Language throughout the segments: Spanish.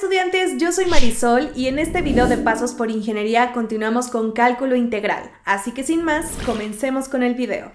estudiantes, yo soy Marisol y en este video de Pasos por Ingeniería continuamos con cálculo integral. Así que sin más, comencemos con el video.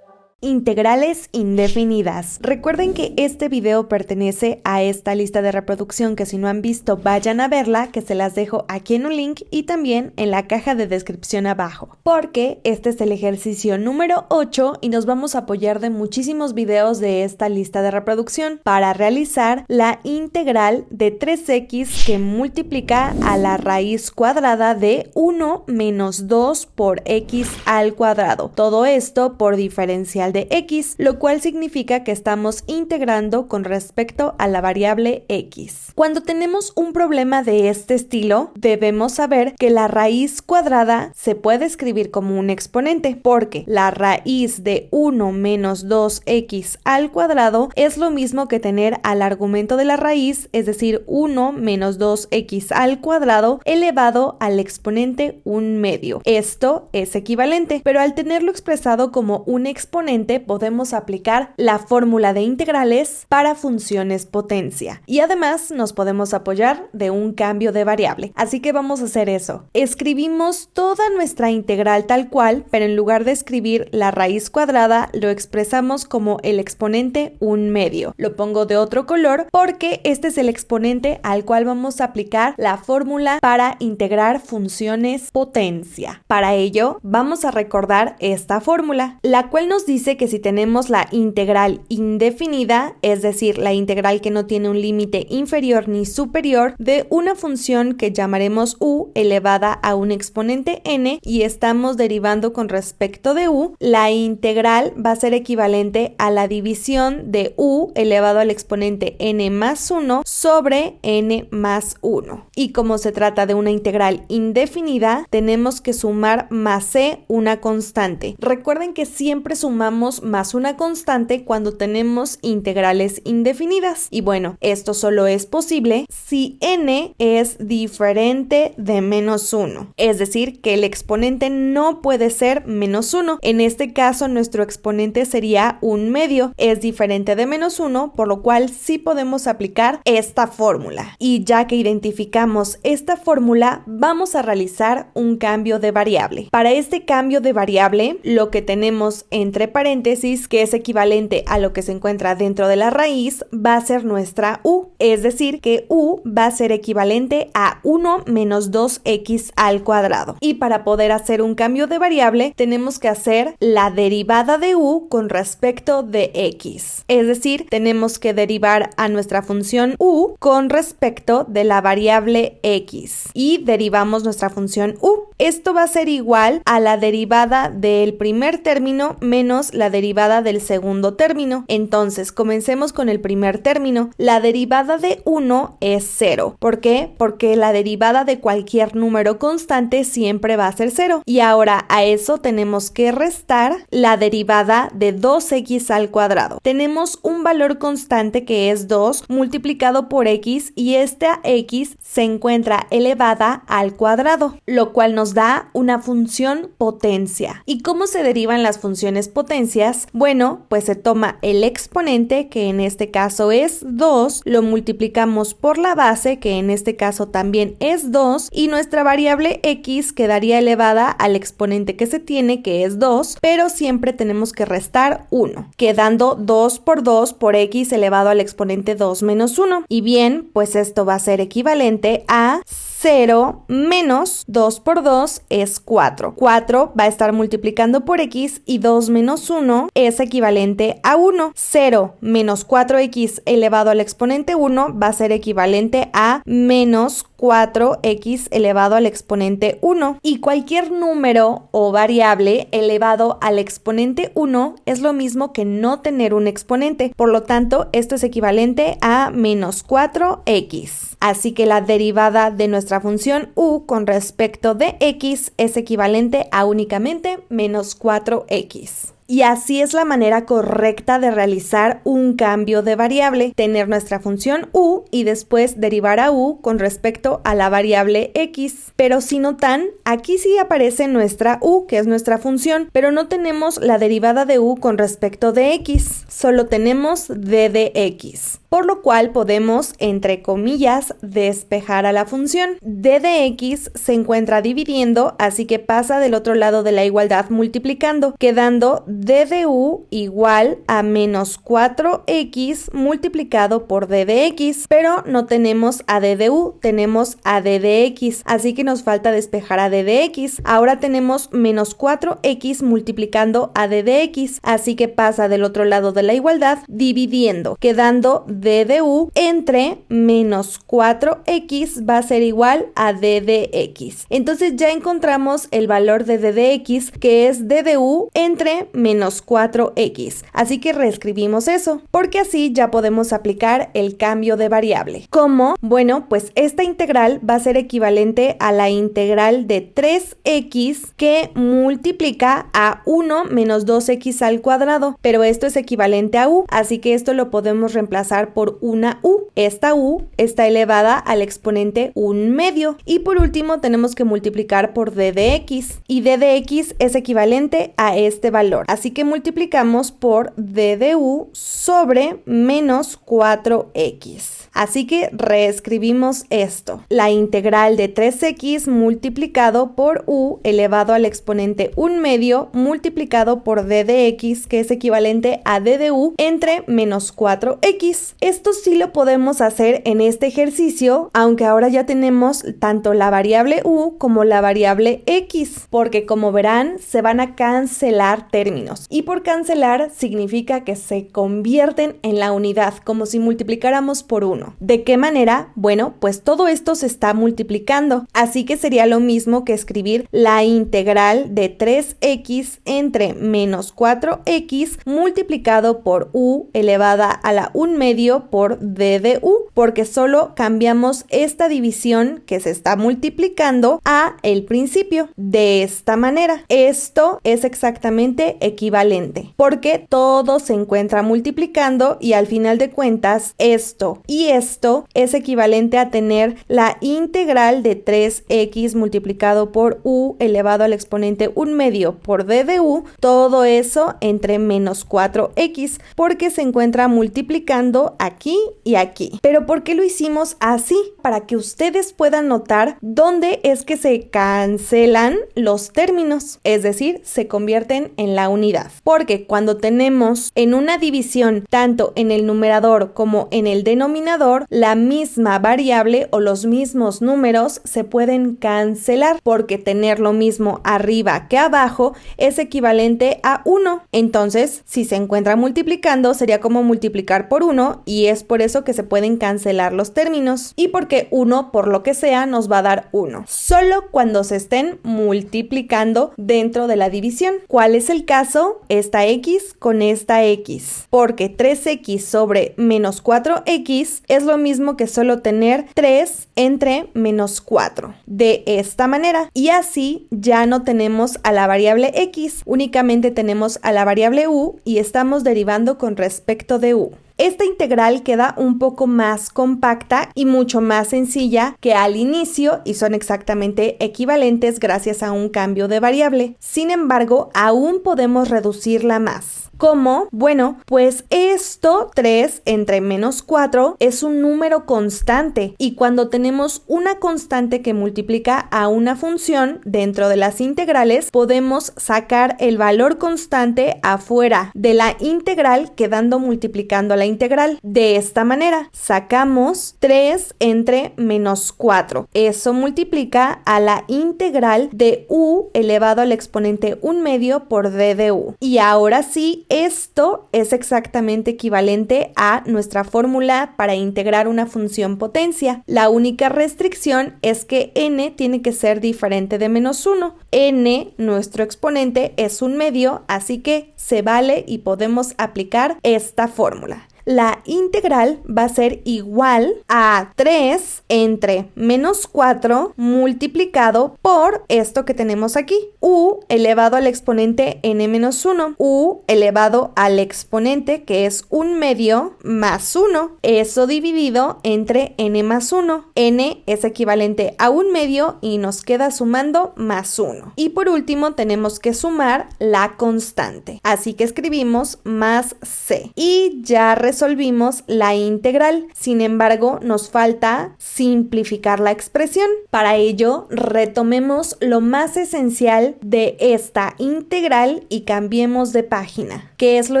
Integrales indefinidas. Recuerden que este video pertenece a esta lista de reproducción que si no han visto vayan a verla, que se las dejo aquí en un link y también en la caja de descripción abajo, porque este es el ejercicio número 8 y nos vamos a apoyar de muchísimos videos de esta lista de reproducción para realizar la integral de 3x que multiplica a la raíz cuadrada de 1 menos 2 por x al cuadrado. Todo esto por diferencial de x, lo cual significa que estamos integrando con respecto a la variable x. Cuando tenemos un problema de este estilo, debemos saber que la raíz cuadrada se puede escribir como un exponente, porque la raíz de 1 menos 2x al cuadrado es lo mismo que tener al argumento de la raíz, es decir, 1 menos 2x al cuadrado elevado al exponente 1/2. Esto es equivalente, pero al tenerlo expresado como un exponente, podemos aplicar la fórmula de integrales para funciones potencia y además nos podemos apoyar de un cambio de variable. Así que vamos a hacer eso. Escribimos toda nuestra integral tal cual, pero en lugar de escribir la raíz cuadrada, lo expresamos como el exponente 1/2. Lo pongo de otro color porque este es el exponente al cual vamos a aplicar la fórmula para integrar funciones potencia. Para ello, vamos a recordar esta fórmula, la cual nos dice que si tenemos la integral indefinida, es decir, la integral que no tiene un límite inferior ni superior de una función que llamaremos u elevada a un exponente n y estamos derivando con respecto de u, la integral va a ser equivalente a la división de u elevado al exponente n más 1 sobre n más 1. Y como se trata de una integral indefinida, tenemos que sumar más c, una constante. Recuerden que siempre sumamos más una constante cuando tenemos integrales indefinidas. Y bueno, esto solo es posible si n es diferente de menos 1. Es decir, que el exponente no puede ser menos 1. En este caso, nuestro exponente sería 1/2. Es diferente de menos 1, por lo cual sí podemos aplicar esta fórmula. Y ya que identificamos esta fórmula, vamos a realizar un cambio de variable. Para este cambio de variable, lo que tenemos entre paréntesis, que es equivalente a lo que se encuentra dentro de la raíz, va a ser nuestra u, es decir, que u va a ser equivalente a 1 menos 2x al cuadrado. Y para poder hacer un cambio de variable, tenemos que hacer la derivada de u con respecto de x. Es decir, tenemos que derivar a nuestra función u con respecto de la variable x. Y derivamos nuestra función u. Esto va a ser igual a la derivada del primer término menos la derivada del segundo término. Entonces, comencemos con el primer término. La derivada de 1 es 0. ¿Por qué? Porque la derivada de cualquier número constante siempre va a ser 0. Y ahora a eso tenemos que restar la derivada de 2x al cuadrado. Tenemos un valor constante que es 2 multiplicado por x y esta x se encuentra elevada al cuadrado, lo cual nos da una función potencia. ¿Y cómo se derivan las funciones potencias? Bueno, pues se toma el exponente, que en este caso es 2, lo multiplicamos por la base, que en este caso también es 2, y nuestra variable x quedaría elevada al exponente que se tiene, que es 2, pero siempre tenemos que restar 1, quedando 2 por 2 por x elevado al exponente 2 menos 1. Y bien, pues esto va a ser equivalente a 0 menos 2 por 2 es 4. 4 va a estar multiplicando por x y 2 menos 1 es equivalente a 1. 0 menos 4x elevado al exponente 1 va a ser equivalente a menos 4x elevado al exponente 1. Y cualquier número o variable elevado al exponente 1 es lo mismo que no tener un exponente. Por lo tanto, esto es equivalente a menos 4x. Así que la derivada de nuestra función u con respecto de x es equivalente a únicamente menos 4x. Y así es la manera correcta de realizar un cambio de variable, tener nuestra función u y después derivar a u con respecto a la variable x. Pero si notan, aquí sí aparece nuestra u, que es nuestra función, pero no tenemos la derivada de u con respecto de x, solo tenemos d de x. Por lo cual podemos, entre comillas, despejar a la función. D de x se encuentra dividiendo, así que pasa del otro lado de la igualdad multiplicando, quedando d de u igual a menos 4x multiplicado por d de x, pero no tenemos a d de u, tenemos a d de x, así que nos falta despejar a d de x. Ahora tenemos menos 4x multiplicando a d de x, así que pasa del otro lado de la igualdad dividiendo, quedando d de u entre menos 4x va a ser igual a d de x. Entonces ya encontramos el valor de d de x, que es d de u entre menos 4x. Así que reescribimos eso, porque así ya podemos aplicar el cambio de variable. ¿Cómo? Bueno, pues esta integral va a ser equivalente a la integral de 3x que multiplica a 1 menos 2x al cuadrado, pero esto es equivalente a u, así que esto lo podemos reemplazar por una u. Esta u está elevada al exponente 1/2. Y por último tenemos que multiplicar por d de x, y d de x es equivalente a este valor, así que multiplicamos por d de u sobre menos 4x. Así que reescribimos esto. La integral de 3x multiplicado por u elevado al exponente 1/2 multiplicado por d de x, que es equivalente a d de u entre menos 4x. Esto sí lo podemos hacer en este ejercicio, aunque ahora ya tenemos tanto la variable u como la variable x, porque como verán se van a cancelar términos, y por cancelar significa que se convierten en la unidad, como si multiplicáramos por 1. ¿De qué manera? Bueno, pues todo esto se está multiplicando, así que sería lo mismo que escribir la integral de 3x entre menos 4x multiplicado por u elevada a la 1/2 por d de u, porque solo cambiamos esta división que se está multiplicando a el principio. De esta manera, esto es exactamente equivalente, porque todo se encuentra multiplicando y al final de cuentas esto y esto es equivalente a tener la integral de 3x multiplicado por u elevado al exponente 1/2 por d de u, todo eso entre menos 4x, porque se encuentra multiplicando aquí y aquí. ¿Pero por qué lo hicimos así? Para que ustedes puedan notar dónde es que se cancelan los términos, es decir, se convierten en la unidad. Porque cuando tenemos en una división tanto en el numerador como en el denominador la misma variable o los mismos números, se pueden cancelar, porque tener lo mismo arriba que abajo es equivalente a 1. Entonces, si se encuentra multiplicando, sería como multiplicar por 1, y es por eso que se pueden cancelar los términos, y porque 1 por lo que sea nos va a dar 1. Solo cuando se estén multiplicando dentro de la división. ¿Cuál es el caso? Esta x con esta x, porque 3x sobre menos 4x es lo mismo que solo tener 3 entre menos 4. De esta manera. Y así ya no tenemos a la variable x, únicamente tenemos a la variable u y estamos derivando con respecto de u. Esta integral queda un poco más compacta y mucho más sencilla que al inicio, y son exactamente equivalentes gracias a un cambio de variable. Sin embargo, aún podemos reducirla más. ¿Cómo? Bueno, pues esto, 3 entre menos 4, es un número constante, y cuando tenemos una constante que multiplica a una función dentro de las integrales, podemos sacar el valor constante afuera de la integral, quedando multiplicando la integral. De esta manera, sacamos 3 entre menos 4. Eso multiplica a la integral de u elevado al exponente 1/2 por d de u. Y ahora sí, esto es exactamente equivalente a nuestra fórmula para integrar una función potencia. La única restricción es que n tiene que ser diferente de menos 1. N, nuestro exponente, es 1/2, así que se vale y podemos aplicar esta fórmula. la integral va a ser igual a 3 entre menos 4 multiplicado por esto que tenemos aquí, u elevado al exponente n menos 1, u elevado al exponente que es 1/2 más 1, eso dividido entre n más 1. N es equivalente a 1/2 y nos queda sumando más 1. Y por último tenemos que sumar la constante, así que escribimos más c. Y ya resolvimos la integral, sin embargo nos falta simplificar la expresión. Para ello retomemos lo más esencial de esta integral y cambiemos de página. ¿Qué es lo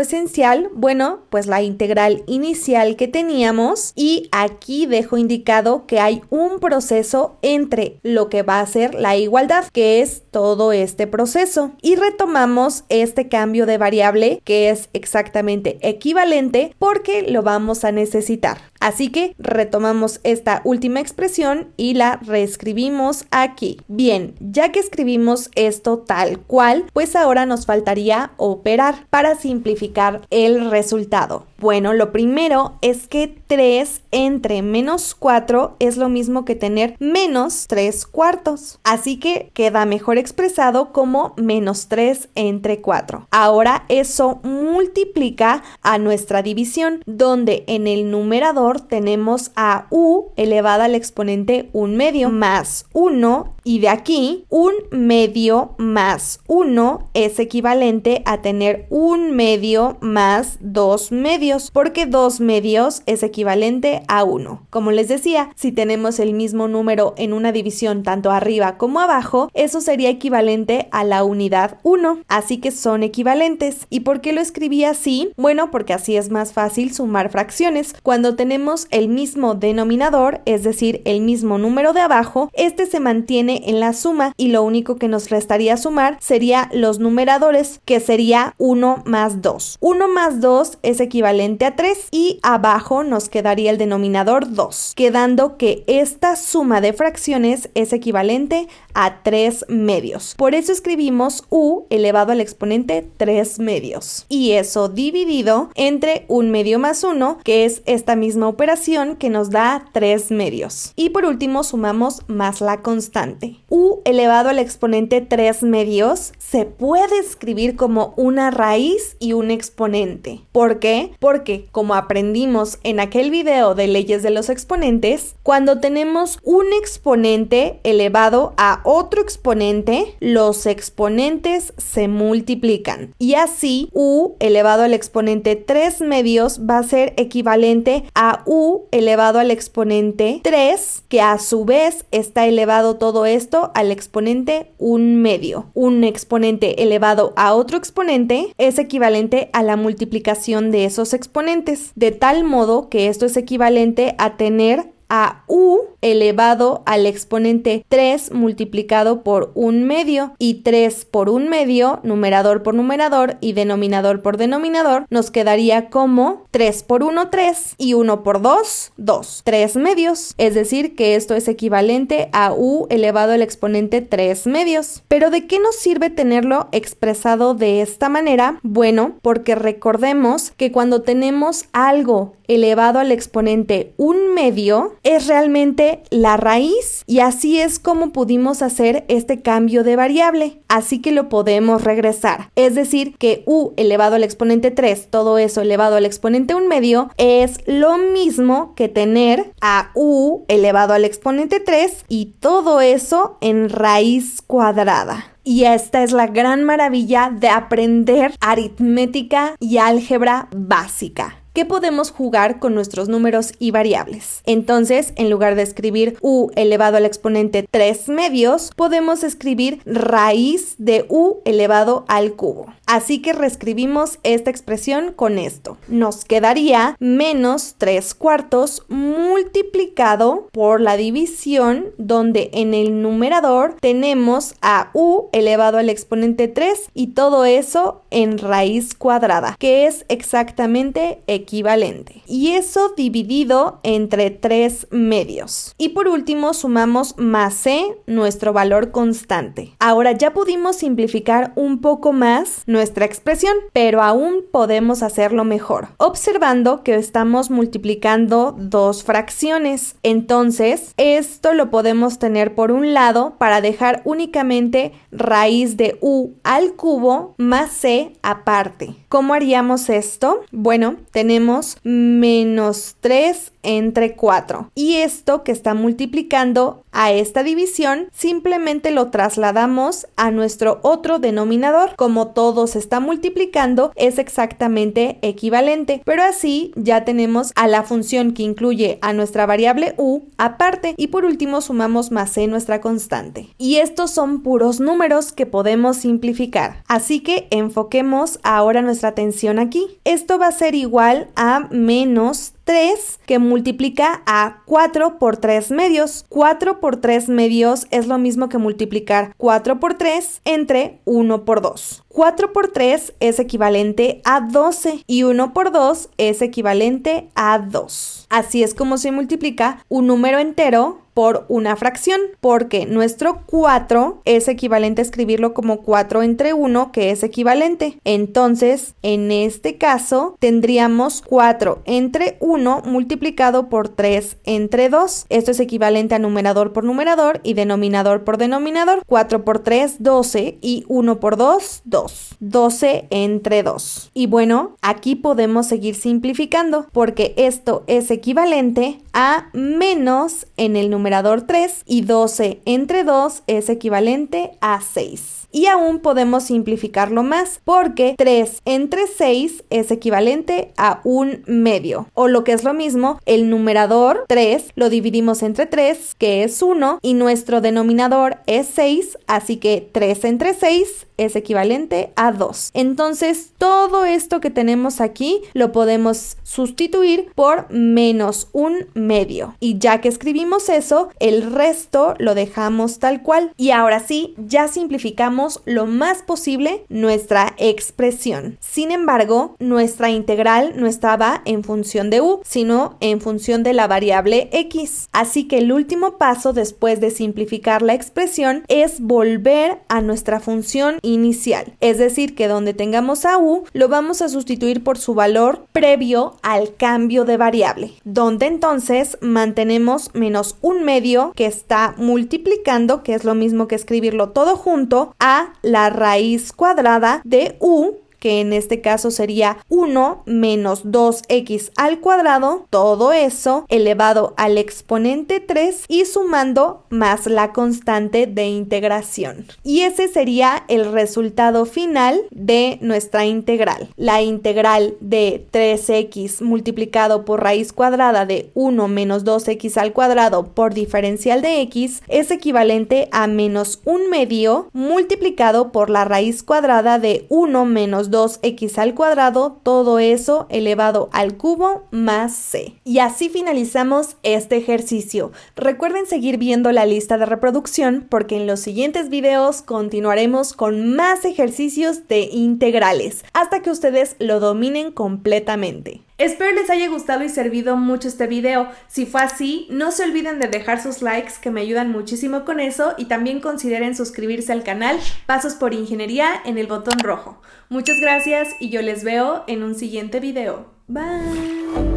esencial? Bueno, pues la integral inicial que teníamos, y aquí dejo indicado que hay un proceso entre lo que va a ser la igualdad, que es todo este proceso, y retomamos este cambio de variable que es exactamente equivalente porque lo vamos a necesitar. Así que retomamos esta última expresión y la reescribimos aquí. Bien, ya que escribimos esto tal cual, pues ahora nos faltaría operar para simplificar el resultado. Bueno, lo primero es que 3 entre menos 4 es lo mismo que tener menos 3/4. Así que queda mejor expresado como menos 3 entre 4. Ahora eso multiplica a nuestra división, donde en el numerador tenemos a u elevada al exponente 1/2 más 1, y de aquí 1/2 más 1 es equivalente a tener 1/2 más 2/2, porque 2/2 es equivalente a 1. Como les decía, si tenemos el mismo número en una división tanto arriba como abajo, eso sería equivalente a la unidad 1, así que son equivalentes. ¿Y por qué lo escribí así? Bueno, porque así es más fácil sumar fracciones. Cuando tenemos el mismo denominador, es decir, el mismo número de abajo, este se mantiene en la suma y lo único que nos restaría sumar sería los numeradores, que sería 1 más 2. 1 más 2 es equivalente a 3 y abajo nos quedaría el denominador 2, quedando que esta suma de fracciones es equivalente a 3/2. Por eso escribimos u elevado al exponente 3/2. Y eso dividido entre 1/2 más 1, que es esta misma operación que nos da 3/2. Y por último sumamos más la constante. U elevado al exponente 3/2 se puede escribir como una raíz y un exponente. ¿Por qué? Porque como aprendimos en aquel video de leyes de los exponentes, cuando tenemos un exponente elevado a otro exponente, los exponentes se multiplican. Y así u elevado al exponente 3/2 va a ser equivalente a u elevado al exponente 3, que a su vez está elevado todo esto al exponente 1/2. Un exponente elevado a otro exponente es equivalente a la multiplicación de esos exponentes, de tal modo que esto es equivalente a tener a u elevado al exponente 3 multiplicado por 1/2, y 3 por 1/2, numerador por numerador y denominador por denominador, nos quedaría como 3 por 1, 3, y 1 por 2, 2, 3/2, es decir que esto es equivalente a u elevado al exponente 3/2. Pero ¿de qué nos sirve tenerlo expresado de esta manera? Bueno, porque recordemos que cuando tenemos algo elevado al exponente 1/2 es realmente la raíz, y así es como pudimos hacer este cambio de variable, así que lo podemos regresar, es decir que u elevado al exponente 3, todo eso elevado al exponente 1/2 es lo mismo que tener a u elevado al exponente 3 y todo eso en raíz cuadrada. Y esta es la gran maravilla de aprender aritmética y álgebra básica, que podemos jugar con nuestros números y variables. Entonces, en lugar de escribir u elevado al exponente 3/2, podemos escribir raíz de u elevado al cubo. Así que reescribimos esta expresión con esto. Nos quedaría menos 3/4 multiplicado por la división, donde en el numerador tenemos a u elevado al exponente 3 y todo eso en raíz cuadrada, que es exactamente equivalente. Y eso dividido entre 3 medios. Y por último sumamos más c, nuestro valor constante. Ahora ya pudimos simplificar un poco más nuestra expresión, pero aún podemos hacerlo mejor, observando que estamos multiplicando dos fracciones. Entonces, esto lo podemos tener por un lado para dejar únicamente raíz de u al cubo más c aparte. ¿Cómo haríamos esto? Bueno, tenemos menos 3 entre 4. Y esto que está multiplicando a esta división, simplemente lo trasladamos a nuestro otro denominador. Como todo se está multiplicando, es exactamente equivalente. Pero así ya tenemos a la función que incluye a nuestra variable u aparte. Y por último sumamos más c, nuestra constante. Y estos son puros números que podemos simplificar. Así que enfoquemos ahora nuestra atención aquí. Esto va a ser igual a menos 3 que multiplica a 4 por 3 medios. 4 por 3 medios es lo mismo que multiplicar 4 por 3 entre 1 por 2. 4 por 3 es equivalente a 12 y 1 por 2 es equivalente a 2. Así es como se multiplica un número entero por una fracción, porque nuestro 4 es equivalente a escribirlo como 4 entre 1, que es equivalente. Entonces, en este caso, tendríamos 4 entre 1 multiplicado por 3 entre 2. Esto es equivalente a numerador por numerador y denominador por denominador. 4 por 3, 12 y 1 por 2, 2. 12 entre 2. Y bueno, aquí podemos seguir simplificando, porque esto es equivalente a menos en el numerador 3 y 12 entre 2 es equivalente a 6. Y aún podemos simplificarlo más, porque 3 entre 6 es equivalente a 1 medio. O lo que es lo mismo, el numerador 3 lo dividimos entre 3, que es 1, y nuestro denominador es 6, así que 3 entre 6 es equivalente a 2. Entonces, todo esto que tenemos aquí lo podemos sustituir por menos 1 medio. Y ya que escribimos eso, el resto lo dejamos tal cual. Y ahora sí, ya simplificamos lo más posible nuestra expresión. Sin embargo, nuestra integral no estaba en función de u, sino en función de la variable x. Así que el último paso después de simplificar la expresión es volver a nuestra función inicial. Es decir, que donde tengamos a u, lo vamos a sustituir por su valor previo al cambio de variable, donde entonces mantenemos menos 1 medio que está multiplicando, que es lo mismo que escribirlo todo junto, a la raíz cuadrada de u, que en este caso sería 1 menos 2x al cuadrado, todo eso elevado al exponente 3 y sumando más la constante de integración. Y ese sería el resultado final de nuestra integral. La integral de 3x multiplicado por raíz cuadrada de 1 menos 2x al cuadrado por diferencial de x es equivalente a menos 1 medio multiplicado por la raíz cuadrada de 1 menos 2x al cuadrado, todo eso elevado al cubo más c. Y así finalizamos este ejercicio. Recuerden seguir viendo la lista de reproducción, porque en los siguientes videos continuaremos con más ejercicios de integrales, hasta que ustedes lo dominen completamente. Espero les haya gustado y servido mucho este video. Si fue así, no se olviden de dejar sus likes, que me ayudan muchísimo con eso, y también consideren suscribirse al canal Pasos por Ingeniería en el botón rojo. Muchas gracias y yo les veo en un siguiente video. Bye.